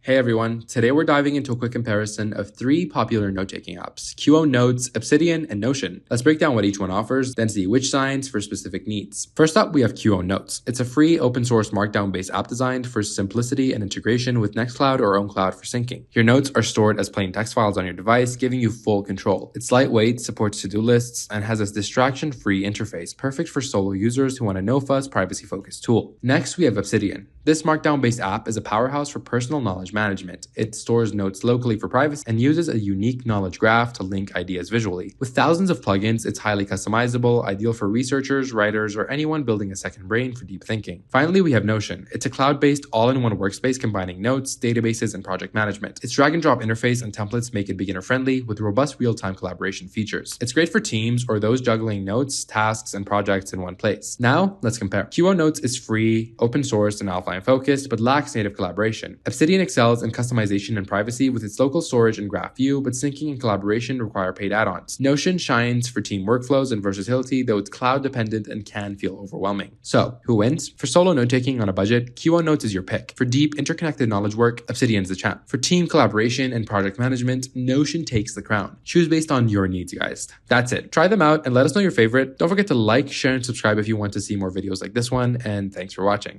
Hey everyone, today we're diving into a quick comparison of three popular note-taking apps, Qownnotes, Obsidian, and Notion. Let's break down what each one offers, then see which signs for specific needs. First up, we have Qownnotes. It's a free, open-source, markdown-based app designed for simplicity and integration with Nextcloud or OwnCloud for syncing. Your notes are stored as plain text files on your device, giving you full control. It's lightweight, supports to-do lists, and has a distraction-free interface, perfect for solo users who want a no-fuss, privacy-focused tool. Next, we have Obsidian. This markdown-based app is a powerhouse for personal knowledge management. It stores notes locally for privacy and uses a unique knowledge graph to link ideas visually. With thousands of plugins, it's highly customizable, ideal for researchers, writers, or anyone building a second brain for deep thinking. Finally, we have Notion. It's a cloud-based, all-in-one workspace combining notes, databases, and project management. Its drag-and-drop interface and templates make it beginner-friendly with robust real-time collaboration features. It's great for teams or those juggling notes, tasks, and projects in one place. Now, let's compare. Qownnotes is free, open-source, and offline focused, but lacks native collaboration. Obsidian excels in customization and privacy with its local storage and graph view, but syncing and collaboration require paid add-ons. Notion shines for team workflows and versatility, though it's cloud-dependent and can feel overwhelming. So, who wins? For solo note-taking on a budget, Qownnotes is your pick. For deep, interconnected knowledge work, Obsidian's the champ. For team collaboration and project management, Notion takes the crown. Choose based on your needs, guys. That's it. Try them out and let us know your favorite. Don't forget to like, share, and subscribe if you want to see more videos like this one, and thanks for watching.